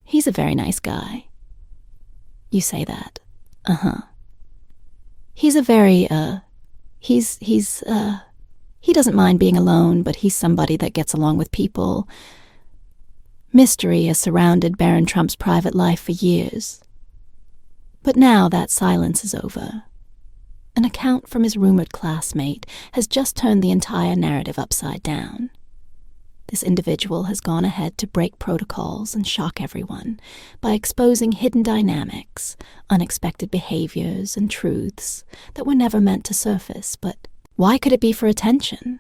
He's a very nice guy. You say that. Uh-huh. He's a very, he doesn't mind being alone, but he's somebody that gets along with people. Mystery has surrounded Barron Trump's private life for years. But now that silence is over. An account from his rumored classmate has just turned the entire narrative upside down. This individual has gone ahead to break protocols and shock everyone by exposing hidden dynamics, unexpected behaviors, and truths that were never meant to surface, but why could it be for attention?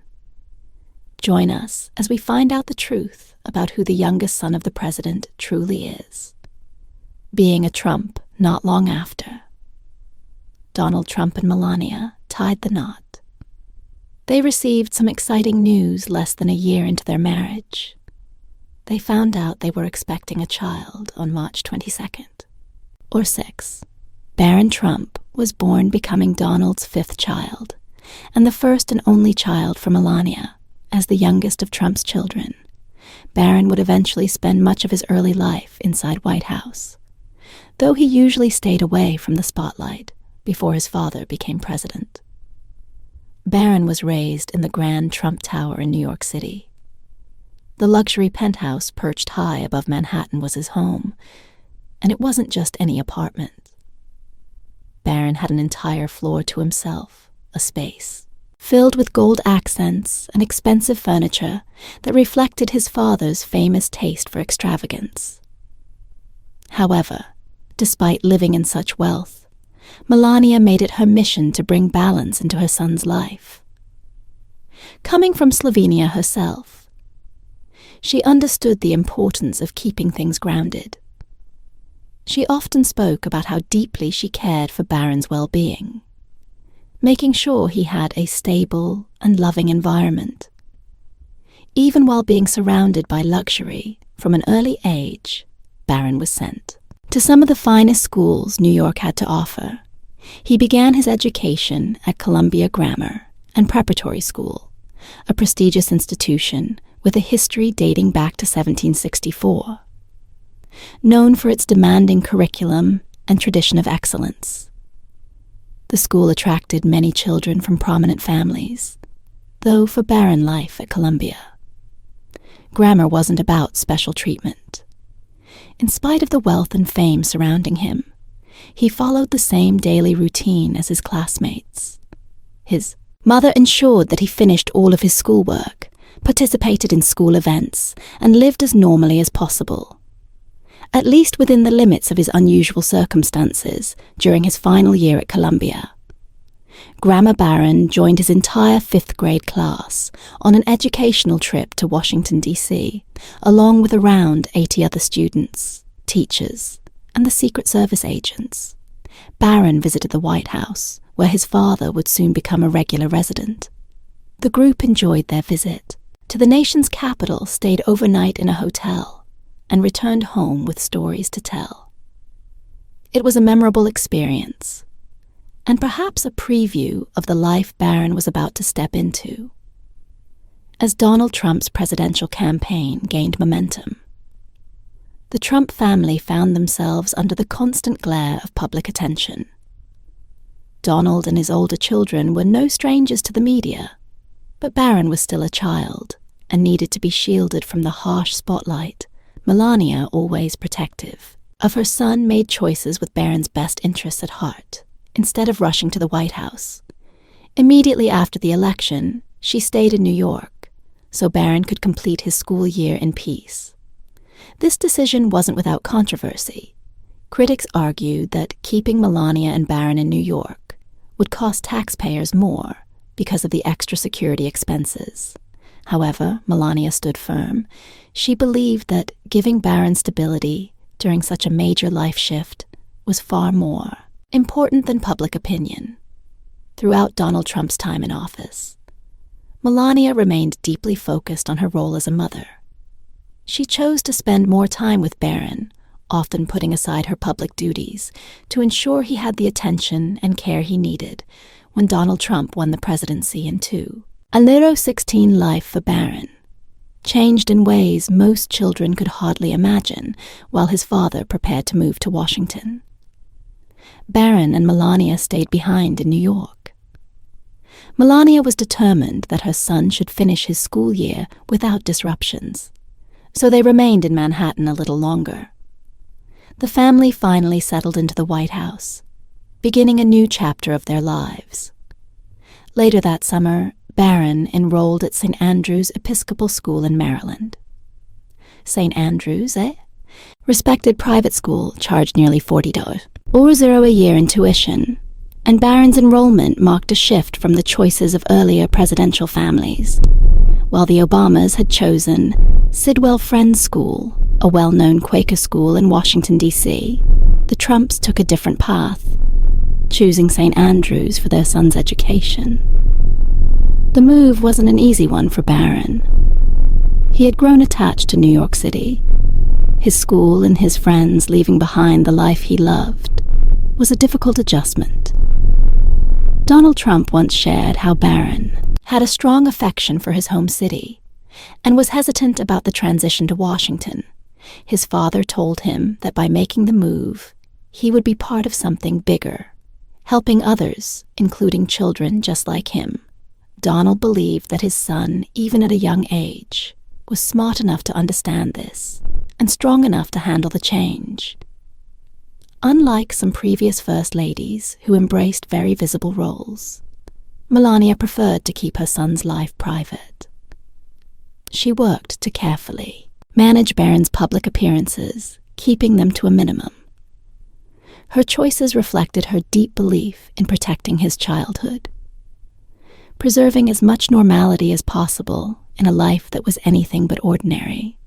Join us as we find out the truth about who the youngest son of the president truly is. Being a Trump not long after. Donald Trump and Melania tied the knot. They received some exciting news less than a year into their marriage. They found out they were expecting a child on March 22nd. Or 6. Barron Trump was born becoming Donald's 5th child, and the first and only child for Melania, as the youngest of Trump's children. Barron would eventually spend much of his early life inside White House, though he usually stayed away from the spotlight before his father became president. Barron was raised in the Grand Trump Tower in New York City. The luxury penthouse perched high above Manhattan was his home, and it wasn't just any apartment. Barron had an entire floor to himself, a space filled with gold accents and expensive furniture that reflected his father's famous taste for extravagance. However, despite living in such wealth, Melania made it her mission to bring balance into her son's life. Coming from Slovenia herself, she understood the importance of keeping things grounded. She often spoke about how deeply she cared for Barron's well-being, making sure he had a stable and loving environment. Even while being surrounded by luxury from an early age, Barron was sent to some of the finest schools New York had to offer. He began his education at Columbia Grammar and Preparatory School, a prestigious institution with a history dating back to 1764. Known for its demanding curriculum and tradition of excellence, the school attracted many children from prominent families, though for Barron life at Columbia, grammar wasn't about special treatment. In spite of the wealth and fame surrounding him, he followed the same daily routine as his classmates. His mother ensured that he finished all of his schoolwork, participated in school events, and lived as normally as possible, at least within the limits of his unusual circumstances during his final year at Columbia. Grammar Barron joined his entire 5th grade class on an educational trip to Washington, D.C., along with around 80 other students, teachers, and the Secret Service agents. Barron visited the White House, where his father would soon become a regular resident. The group enjoyed their visit. To the nation's capital, stayed overnight in a hotel, and returned home with stories to tell. It was a memorable experience, and perhaps a preview of the life Barron was about to step into. As Donald Trump's presidential campaign gained momentum, the Trump family found themselves under the constant glare of public attention. Donald and his older children were no strangers to the media, but Barron was still a child and needed to be shielded from the harsh spotlight. Melania, always protective of her son, made choices with Barron's best interests at heart, instead of rushing to the White House. Immediately after the election, she stayed in New York, so Barron could complete his school year in peace. This decision wasn't without controversy. Critics argued that keeping Melania and Barron in New York would cost taxpayers more because of the extra security expenses. However, Melania stood firm. She believed that giving Barron stability during such a major life shift was far more important than public opinion. Throughout Donald Trump's time in office, Melania remained deeply focused on her role as a mother. She chose to spend more time with Barron, often putting aside her public duties to ensure he had the attention and care he needed when Donald Trump won the presidency in 2016 life for Barron. changed in ways most children could hardly imagine while his father prepared to move to Washington. Barron and Melania stayed behind in New York. Melania was determined that her son should finish his school year without disruptions, so they remained in Manhattan a little longer. The family finally settled into the White House, beginning a new chapter of their lives. Later that summer, Barron enrolled at St. Andrew's Episcopal School in Maryland. St. Andrew's, eh? Respected private school, charged nearly $40 or $0 a year in tuition, and Barron's enrollment marked a shift from the choices of earlier presidential families. While the Obamas had chosen Sidwell Friends School, a well-known Quaker school in Washington, D.C., the Trumps took a different path, choosing St. Andrew's for their son's education. The move wasn't an easy one for Barron. He had grown attached to New York City. His school and his friends leaving behind the life he loved was a difficult adjustment. Donald Trump once shared how Barron had a strong affection for his home city and was hesitant about the transition to Washington. His father told him that by making the move, he would be part of something bigger, helping others, including children just like him. Donald believed that his son, even at a young age, was smart enough to understand this and strong enough to handle the change. Unlike some previous first ladies who embraced very visible roles, Melania preferred to keep her son's life private. She worked to carefully manage Barron's public appearances, keeping them to a minimum. Her choices reflected her deep belief in protecting his childhood, preserving as much normality as possible in a life that was anything but ordinary.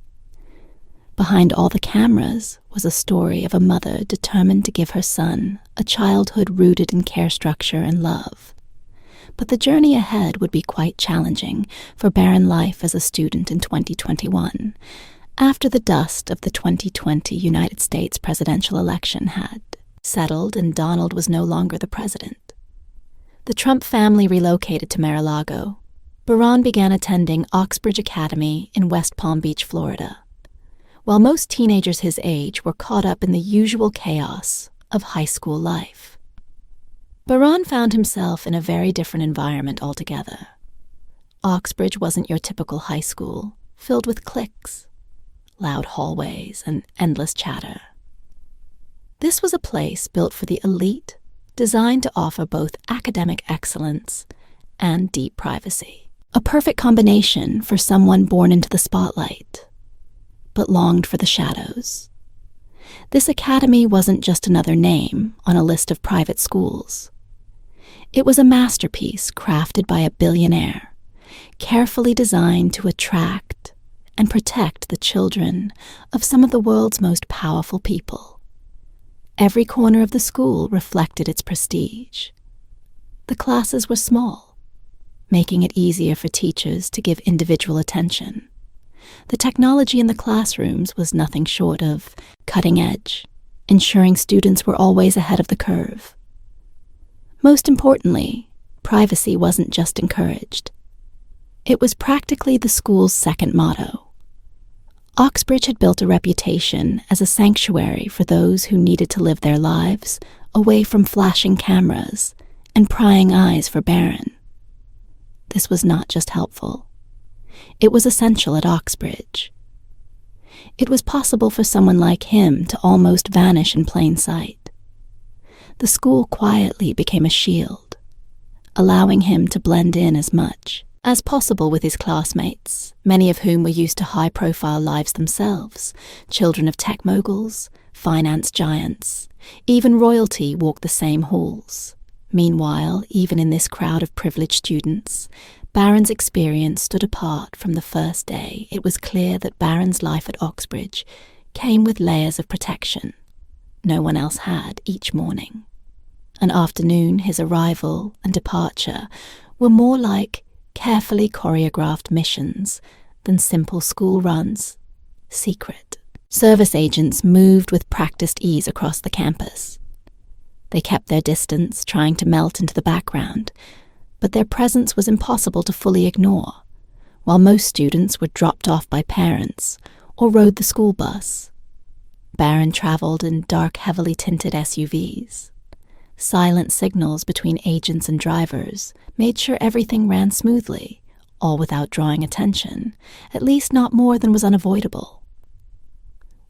Behind all the cameras was a story of a mother determined to give her son a childhood rooted in care structure and love. But the journey ahead would be quite challenging for Barron life as a student in 2021, after the dust of the 2020 United States presidential election had settled and Donald was no longer the president. The Trump family relocated to Mar-a-Lago. Barron began attending Oxbridge Academy in West Palm Beach, Florida, while most teenagers his age were caught up in the usual chaos of high school life. Barron found himself in a very different environment altogether. Oxbridge wasn't your typical high school, filled with cliques, loud hallways, and endless chatter. This was a place built for the elite, designed to offer both academic excellence and deep privacy. A perfect combination for someone born into the spotlight, but longed for the shadows. This academy wasn't just another name on a list of private schools. It was a masterpiece crafted by a billionaire, carefully designed to attract and protect the children of some of the world's most powerful people. Every corner of the school reflected its prestige. The classes were small, making it easier for teachers to give individual attention. The technology in the classrooms was nothing short of cutting edge, ensuring students were always ahead of the curve. Most importantly, privacy wasn't just encouraged. It was practically the school's second motto. Oxbridge had built a reputation as a sanctuary for those who needed to live their lives away from flashing cameras and prying eyes for Barron. This was not just helpful. It was essential at Oxbridge. It was possible for someone like him to almost vanish in plain sight. The school quietly became a shield, allowing him to blend in as much as possible with his classmates, many of whom were used to high-profile lives themselves, children of tech moguls, finance giants. Even royalty walked the same halls. Meanwhile, even in this crowd of privileged students, Barron's experience stood apart from the first day. It was clear that Barron's life at Oxbridge came with layers of protection no one else had each morning. An afternoon, his arrival and departure were more like carefully choreographed missions than simple school runs, secret. Service agents moved with practiced ease across the campus. They kept their distance, trying to melt into the background, but their presence was impossible to fully ignore. while most students were dropped off by parents or rode the school bus. Barron traveled in dark, heavily tinted SUVs. Silent signals between agents and drivers made sure everything ran smoothly, all without drawing attention, at least not more than was unavoidable.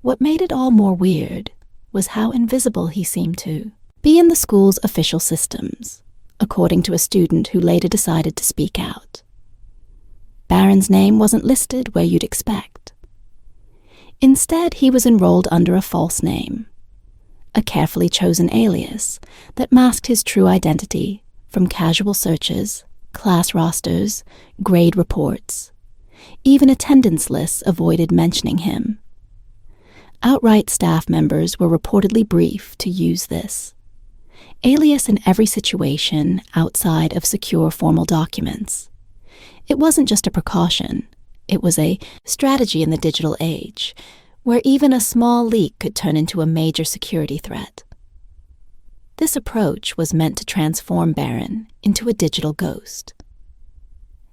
What made it all more weird was how invisible he seemed to be in the school's official systems, according to a student who later decided to speak out. Barron's name wasn't listed where you'd expect. Instead, he was enrolled under a false name, a carefully chosen alias that masked his true identity from casual searches, class rosters, grade reports. Even attendance lists avoided mentioning him. Outright staff members were reportedly briefed to use this alias in every situation outside of secure formal documents. It wasn't just a precaution, it was a strategy in the digital age, where even a small leak could turn into a major security threat. This approach was meant to transform Barron into a digital ghost.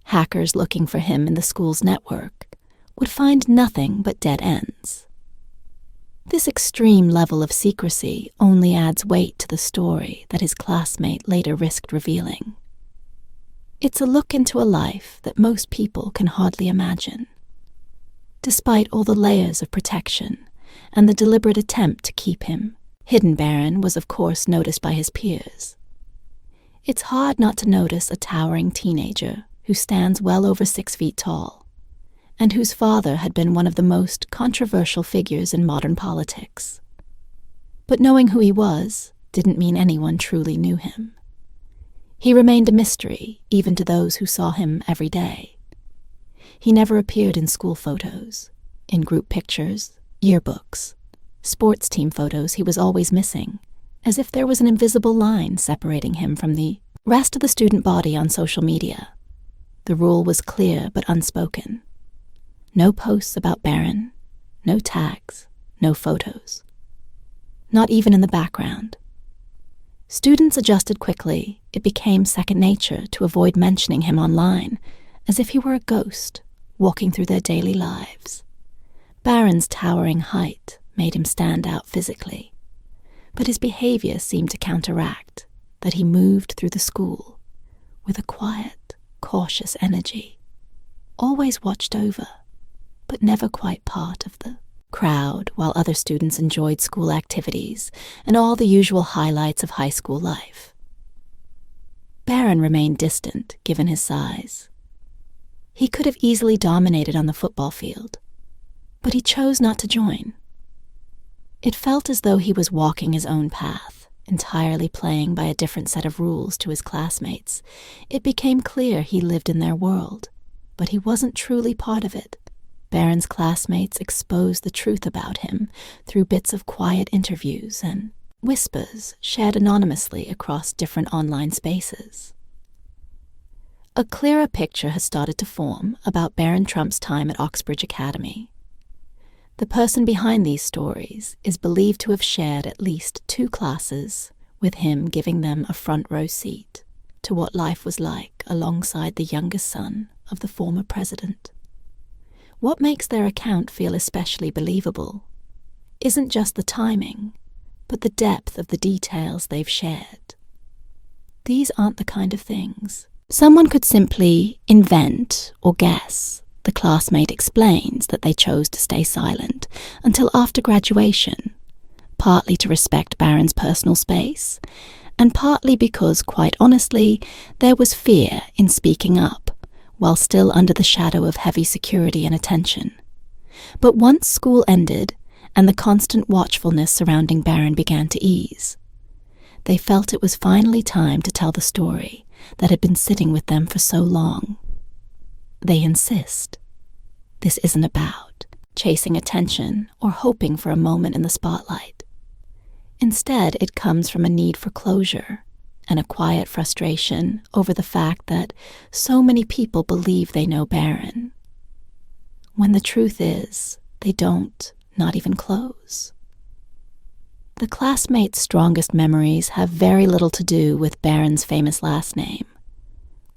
Hackers looking for him in the school's network would find nothing but dead ends. This extreme level of secrecy only adds weight to the story that his classmate later risked revealing. It's a look into a life that most people can hardly imagine. Despite all the layers of protection and the deliberate attempt to keep him hidden, Barron was of course noticed by his peers. It's hard not to notice a towering teenager who stands well over 6 feet tall, and whose father had been one of the most controversial figures in modern politics. But knowing who he was didn't mean anyone truly knew him. He remained a mystery even to those who saw him every day. He never appeared in school photos, in group pictures, yearbooks, sports team photos. He was always missing, as if there was an invisible line separating him from the rest of the student body on social media. The rule was clear but unspoken. No posts about Barron, no tags, no photos. Not even in the background. Students adjusted quickly. It became second nature to avoid mentioning him online, as if he were a ghost walking through their daily lives. Barron's towering height made him stand out physically, but his behavior seemed to counteract that. He moved through the school with a quiet, cautious energy, always watched over, but never quite part of the crowd while other students enjoyed school activities and all the usual highlights of high school life. Barron remained distant given his size. He could have easily dominated on the football field, but he chose not to join. It felt as though he was walking his own path, entirely playing by a different set of rules to his classmates. It became clear he lived in their world, but he wasn't truly part of it. Barron's classmates exposed the truth about him through bits of quiet interviews and whispers shared anonymously across different online spaces. A clearer picture has started to form about Barron Trump's time at Oxbridge Academy. The person behind these stories is believed to have shared at least 2 classes, with him giving them a front row seat to what life was like alongside the youngest son of the former president. What makes their account feel especially believable isn't just the timing, but the depth of the details they've shared. These aren't the kind of things someone could simply invent or guess. The classmate explains that they chose to stay silent until after graduation, partly to respect Barron's personal space, and partly because, quite honestly, there was fear in speaking up, while still under the shadow of heavy security and attention. But once school ended, and the constant watchfulness surrounding Barron began to ease, they felt it was finally time to tell the story that had been sitting with them for so long. They insist. This isn't about chasing attention or hoping for a moment in the spotlight. Instead, it comes from a need for closure and a quiet frustration over the fact that so many people believe they know Barron, when the truth is they don't, not even close. The classmates' strongest memories have very little to do with Barron's famous last name,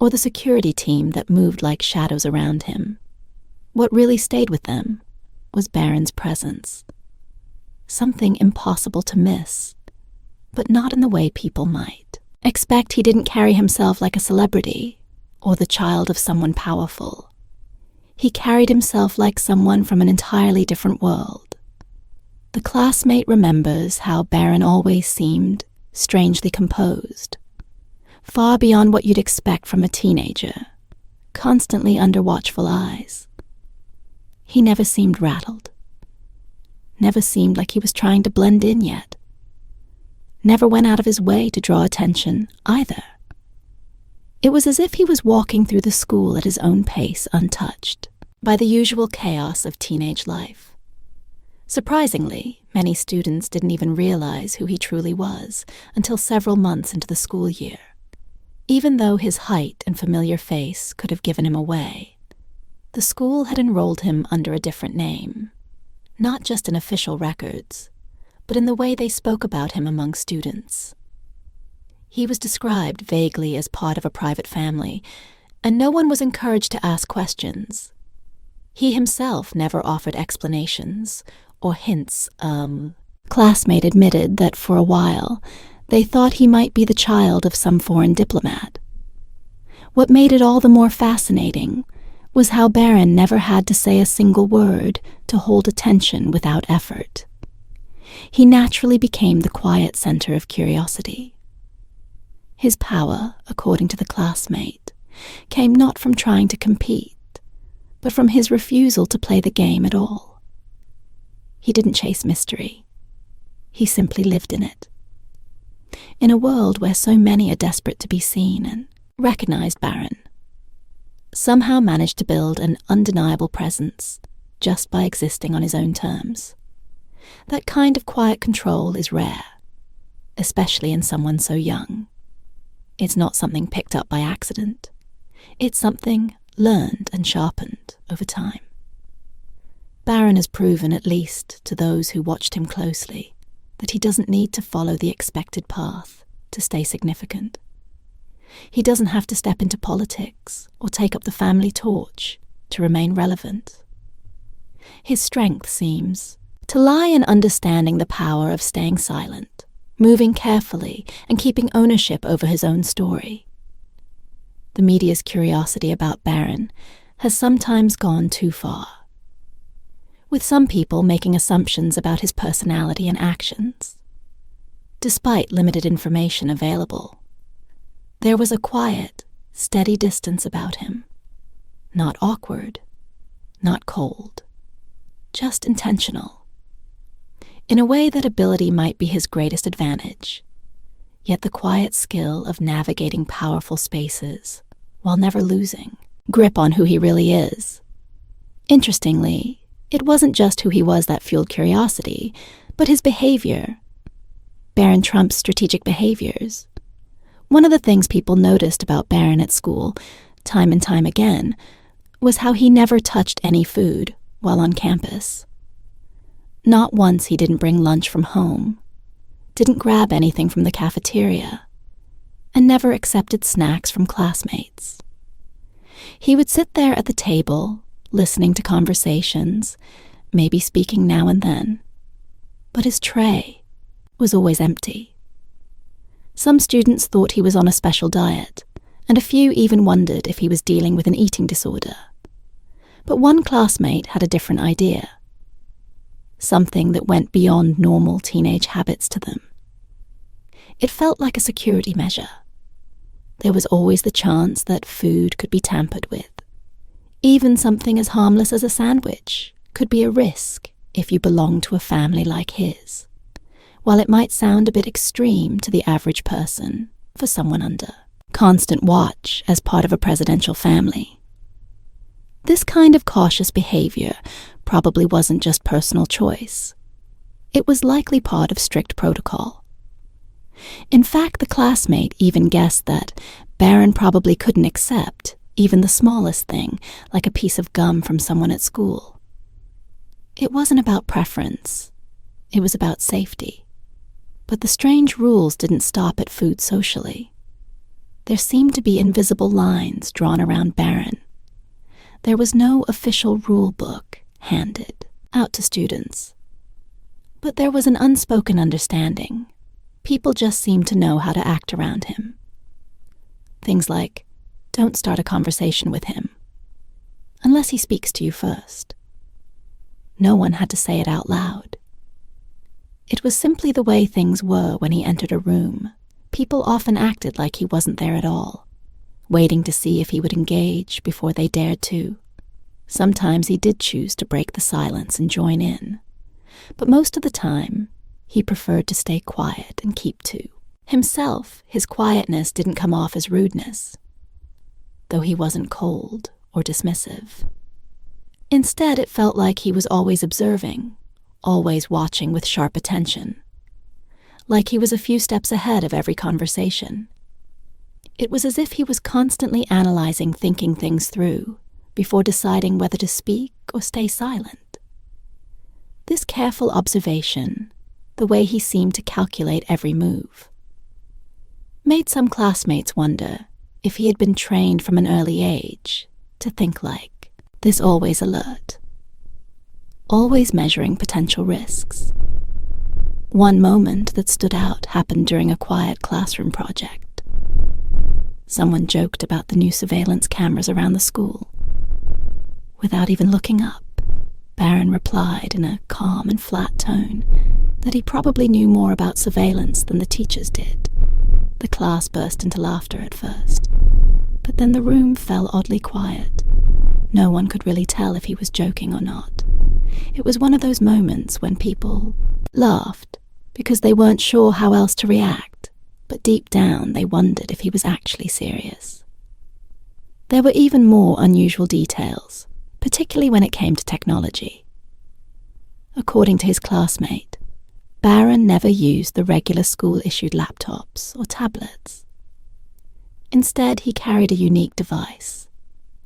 or the security team that moved like shadows around him. What really stayed with them was Barron's presence. Something impossible to miss, but not in the way people might expect. He didn't carry himself like a celebrity or the child of someone powerful. He carried himself like someone from an entirely different world. The classmate remembers how Barron always seemed strangely composed, far beyond what you'd expect from a teenager, constantly under watchful eyes. He never seemed rattled. Never seemed like he was trying to blend in yet. Never went out of his way to draw attention either. It was as if he was walking through the school at his own pace, untouched by the usual chaos of teenage life. Surprisingly, many students didn't even realize who he truly was until several months into the school year. Even though his height and familiar face could have given him away, the school had enrolled him under a different name, not just in official records, but in the way they spoke about him among students. He was described vaguely as part of a private family, and no one was encouraged to ask questions. He himself never offered explanations or hints. Classmate admitted that for a while they thought he might be the child of some foreign diplomat. What made it all the more fascinating was how Barron never had to say a single word to hold attention without effort. He naturally became the quiet center of curiosity. His power, according to the classmate, came not from trying to compete, but from his refusal to play the game at all. He didn't chase mystery. He simply lived in it. In a world where so many are desperate to be seen and recognized, Barron somehow managed to build an undeniable presence just by existing on his own terms. That kind of quiet control is rare, especially in someone so young. It's not something picked up by accident. It's something learned and sharpened over time. Barron has proven, at least to those who watched him closely, that he doesn't need to follow the expected path to stay significant. He doesn't have to step into politics or take up the family torch to remain relevant. His strength seems to lie in understanding the power of staying silent, moving carefully, and keeping ownership over his own story. The media's curiosity about Barron has sometimes gone too far, with some people making assumptions about his personality and actions. Despite limited information available, there was a quiet, steady distance about him. Not awkward, not cold, just intentional. In a way, that ability might be his greatest advantage, yet the quiet skill of navigating powerful spaces while never losing grip on who he really is. Interestingly, it wasn't just who he was that fueled curiosity, but his behavior. Barron Trump's strategic behaviors. One of the things people noticed about Barron at school, time and time again, was how he never touched any food while on campus. Not once he didn't bring lunch from home, didn't grab anything from the cafeteria, and never accepted snacks from classmates. He would sit there at the table, listening to conversations, maybe speaking now and then, but his tray was always empty. Some students thought he was on a special diet, and a few even wondered if he was dealing with an eating disorder. But one classmate had a different idea, something that went beyond normal teenage habits to them. It felt like a security measure. There was always the chance that food could be tampered with. Even something as harmless as a sandwich could be a risk if you belonged to a family like his, while it might sound a bit extreme to the average person for someone under constant watch as part of a presidential family. This kind of cautious behavior probably wasn't just personal choice. It was likely part of strict protocol. In fact, the classmate even guessed that Barron probably couldn't accept even the smallest thing, like a piece of gum from someone at school. It wasn't about preference. It was about safety. But the strange rules didn't stop at food socially. There seemed to be invisible lines drawn around Barron. There was no official rule book handed out to students. But there was an unspoken understanding. People just seemed to know how to act around him. Things like, don't start a conversation with him, unless he speaks to you first. No one had to say it out loud. It was simply the way things were when he entered a room. People often acted like he wasn't there at all, waiting to see if he would engage before they dared to. Sometimes he did choose to break the silence and join in, but most of the time, he preferred to stay quiet and keep to. Himself, his quietness didn't come off as rudeness, though he wasn't cold or dismissive. Instead, it felt like he was always observing, always watching with sharp attention, like he was a few steps ahead of every conversation. It was as if he was constantly analyzing, thinking things through, before deciding whether to speak or stay silent. This careful observation, the way he seemed to calculate every move, made some classmates wonder if he had been trained from an early age to think like this, always alert, always measuring potential risks. One moment that stood out happened during a quiet classroom project. Someone joked about the new surveillance cameras around the school. Without even looking up, Barron replied in a calm and flat tone that he probably knew more about surveillance than the teachers did. The class burst into laughter at first, but then the room fell oddly quiet. No one could really tell if he was joking or not. It was one of those moments when people laughed because they weren't sure how else to react, but deep down they wondered if he was actually serious. There were even more unusual details, particularly when it came to technology. According to his classmate, Barron never used the regular school-issued laptops or tablets. Instead, he carried a unique device,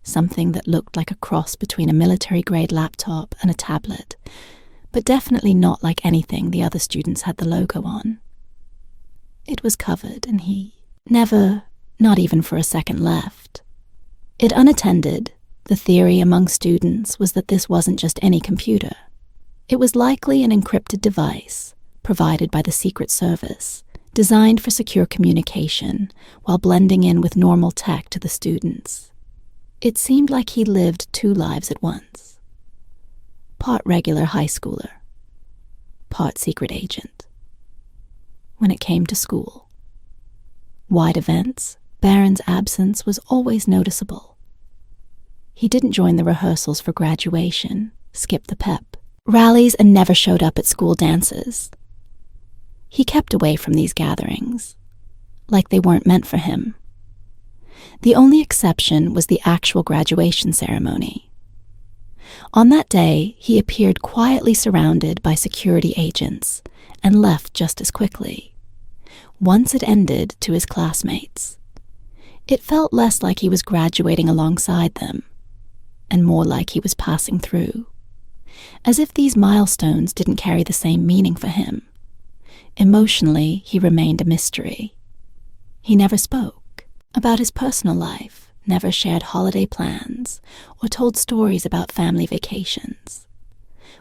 something that looked like a cross between a military-grade laptop and a tablet, but definitely not like anything the other students had the logo on. It was covered, and he never, not even for a second, left it unattended. The theory among students was that this wasn't just any computer. It was likely an encrypted device provided by the Secret Service, designed for secure communication while blending in with normal tech to the students. It seemed like he lived two lives at once. Part regular high schooler, part secret agent. When it came to school, wide events, Barron's absence was always noticeable. He didn't join the rehearsals for graduation, skip the pep rallies, and never showed up at school dances. He kept away from these gatherings, like they weren't meant for him. The only exception was the actual graduation ceremony. On that day, he appeared quietly surrounded by security agents and left just as quickly. Once it ended, to his classmates. It felt less like he was graduating alongside them, and more like he was passing through, as if these milestones didn't carry the same meaning for him. Emotionally, he remained a mystery. He never spoke about his personal life, never shared holiday plans, or told stories about family vacations.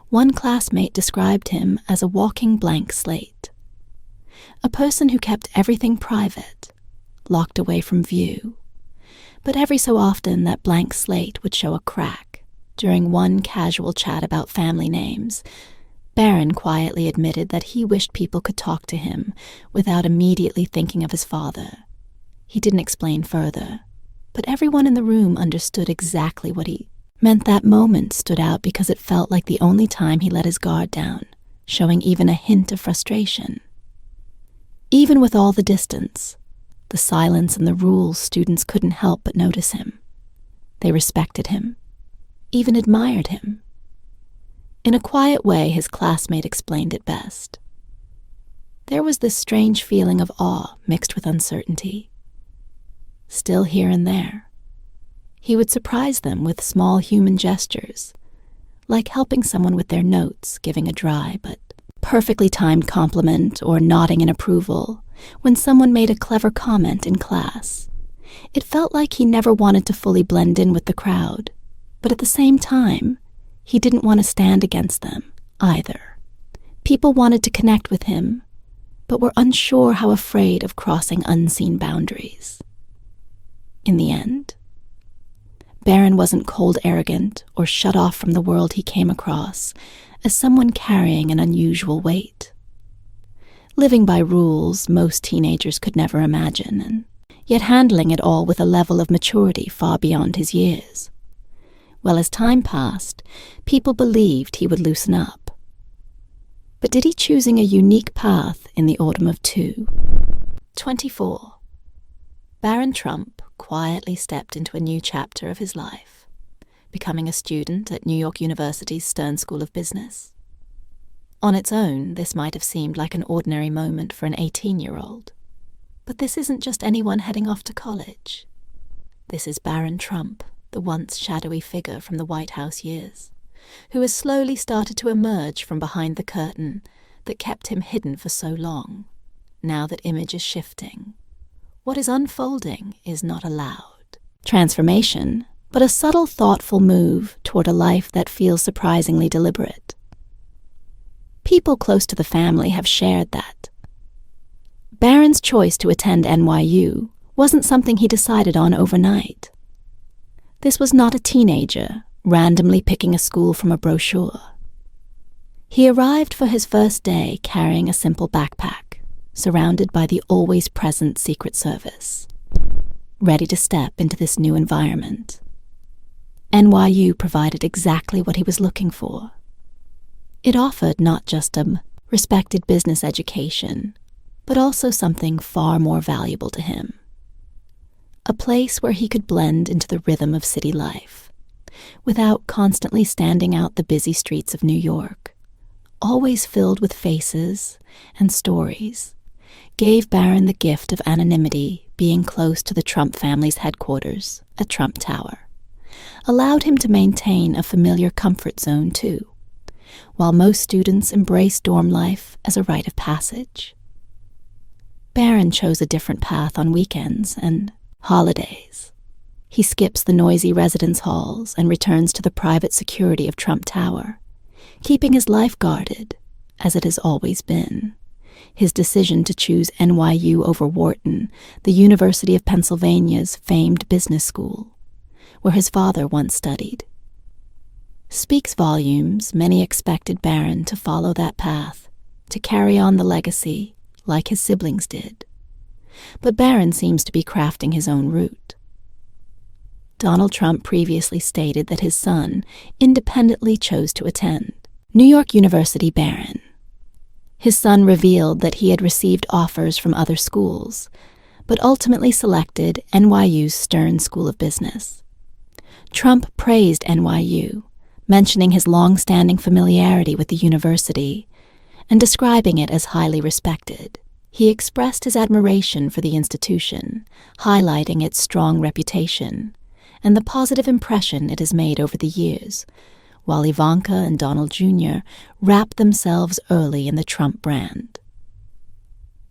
One classmate described him as a walking blank slate, a person who kept everything private, locked away from view. But every so often that blank slate would show a crack. During one casual chat about family names, Barron quietly admitted that he wished people could talk to him without immediately thinking of his father. He didn't explain further, but everyone in the room understood exactly what he meant. That moment stood out because it felt like the only time he let his guard down, showing even a hint of frustration. Even with all the distance, the silence and the rules, students couldn't help but notice him. They respected him, even admired him. In a quiet way, his classmate explained it best. There was this strange feeling of awe mixed with uncertainty. Still here and there, he would surprise them with small human gestures, like helping someone with their notes, giving a dry but perfectly timed compliment, or nodding in approval when someone made a clever comment in class. It felt like he never wanted to fully blend in with the crowd, but at the same time, he didn't want to stand against them either. People wanted to connect with him, but were unsure how afraid of crossing unseen boundaries. In the end, Barron wasn't cold arrogant or shut off from the world he came across as someone carrying an unusual weight. Living by rules most teenagers could never imagine, and yet handling it all with a level of maturity far beyond his years. Well, as time passed, people believed he would loosen up. But did he choosing a unique path in the autumn of 24? Barron Trump quietly stepped into a new chapter of his life, becoming a student at New York University's Stern School of Business. On its own, this might have seemed like an ordinary moment for an 18-year-old. But this isn't just anyone heading off to college. This is Barron Trump, the once shadowy figure from the White House years, who has slowly started to emerge from behind the curtain that kept him hidden for so long. Now that image is shifting, what is unfolding is not allowed. Transformation, but a subtle, thoughtful move toward a life that feels surprisingly deliberate. People close to the family have shared that. Barron's choice to attend NYU wasn't something he decided on overnight. This was not a teenager randomly picking a school from a brochure. He arrived for his first day carrying a simple backpack, surrounded by the always-present Secret Service, ready to step into this new environment. NYU provided exactly what he was looking for. It offered not just a respected business education, but also something far more valuable to him. A place where he could blend into the rhythm of city life, without constantly standing out the busy streets of New York, always filled with faces and stories, gave Barron the gift of anonymity, being close to the Trump family's headquarters at Trump Tower, allowed him to maintain a familiar comfort zone too, while most students embrace dorm life as a rite of passage. Barron chose a different path on weekends and holidays. He skips the noisy residence halls and returns to the private security of Trump Tower, keeping his life guarded, as it has always been. His decision to choose NYU over Wharton, the University of Pennsylvania's famed business school, where his father once studied, speaks volumes. Many expected Barron to follow that path, to carry on the legacy like his siblings did. But Barron seems to be crafting his own route. Donald Trump previously stated that his son independently chose to attend New York University Barron. His son revealed that he had received offers from other schools, but ultimately selected NYU's Stern School of Business. Trump praised NYU, mentioning his long-standing familiarity with the university and describing it as highly respected. He expressed his admiration for the institution, highlighting its strong reputation and the positive impression it has made over the years, while Ivanka and Donald Jr. wrapped themselves early in the Trump brand.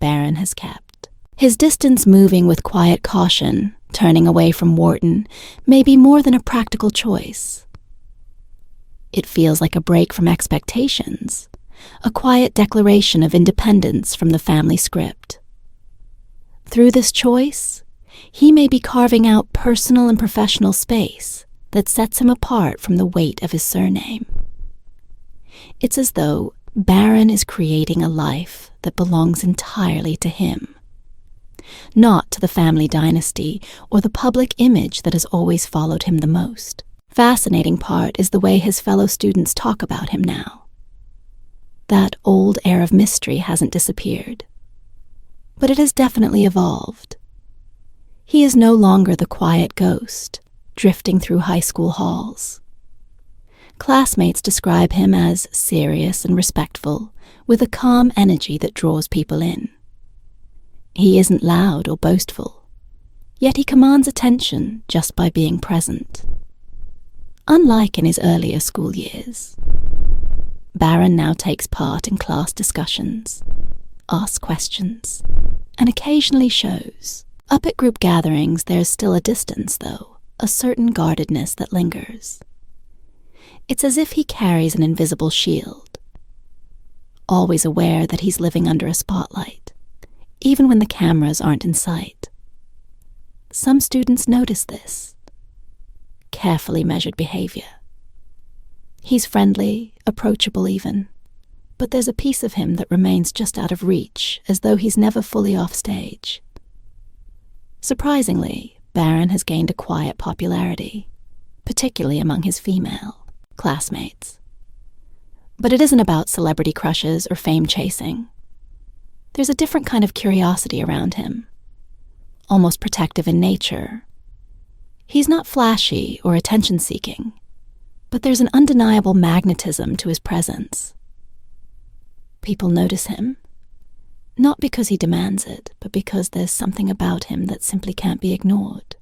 Barron has kept his distance, moving with quiet caution, turning away from Wharton, may be more than a practical choice. It feels like a break from expectations, a quiet declaration of independence from the family script. Through this choice, he may be carving out personal and professional space that sets him apart from the weight of his surname. It's as though Barron is creating a life that belongs entirely to him, not to the family dynasty or the public image that has always followed him the most. Fascinating part is the way his fellow students talk about him now. That old air of mystery hasn't disappeared, but it has definitely evolved. He is no longer the quiet ghost, drifting through high school halls. Classmates describe him as serious and respectful, with a calm energy that draws people in. He isn't loud or boastful, yet he commands attention just by being present. Unlike in his earlier school years, Barron now takes part in class discussions, asks questions, and occasionally shows Up at group gatherings, there's still a distance, though, a certain guardedness that lingers. It's as if he carries an invisible shield, always aware that he's living under a spotlight, even when the cameras aren't in sight. Some students notice this. Carefully measured behavior. He's friendly, approachable even, but there's a piece of him that remains just out of reach, as though he's never fully off stage. Surprisingly, Barron has gained a quiet popularity, particularly among his female classmates. But it isn't about celebrity crushes or fame chasing. There's a different kind of curiosity around him, almost protective in nature. He's not flashy or attention-seeking, but there's an undeniable magnetism to his presence. People notice him, not because he demands it, but because there's something about him that simply can't be ignored.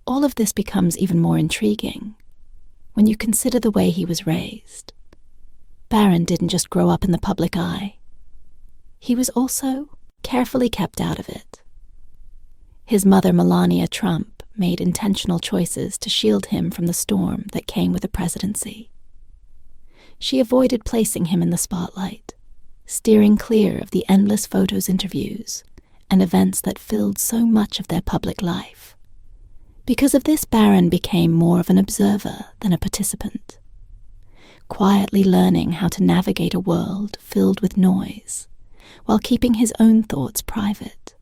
All of this becomes even more intriguing when you consider the way he was raised. Barron didn't just grow up in the public eye. He was also carefully kept out of it. His mother, Melania Trump, made intentional choices to shield him from the storm that came with the presidency. She avoided placing him in the spotlight, steering clear of the endless photos, interviews, and events that filled so much of their public life. Because of this, Barron became more of an observer than a participant, quietly learning how to navigate a world filled with noise, while keeping his own thoughts private.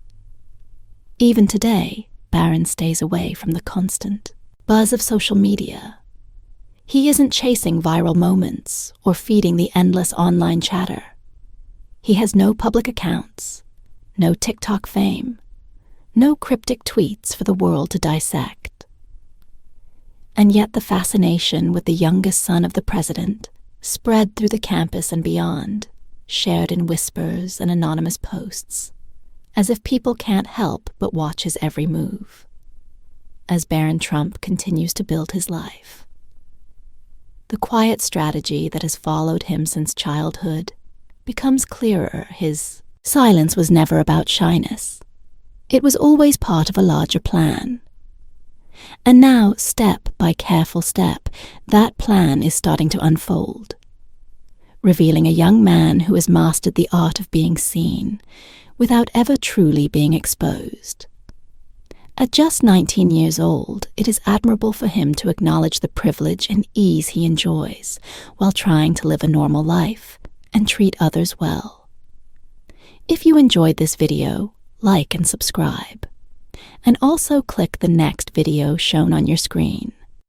Even today, Barron stays away from the constant buzz of social media. He isn't chasing viral moments or feeding the endless online chatter. He has no public accounts, no TikTok fame, no cryptic tweets for the world to dissect. And yet the fascination with the youngest son of the president spread through the campus and beyond, shared in whispers and anonymous posts, as if people can't help but watch his every move, as Barron Trump continues to build his life. The quiet strategy that has followed him since childhood becomes clearer. His silence was never about shyness. It was always part of a larger plan. And now, step by careful step, that plan is starting to unfold, revealing a young man who has mastered the art of being seen without ever truly being exposed. At just 19 years old, it is admirable for him to acknowledge the privilege and ease he enjoys while trying to live a normal life and treat others well. If you enjoyed this video, like and subscribe, and also click the next video shown on your screen.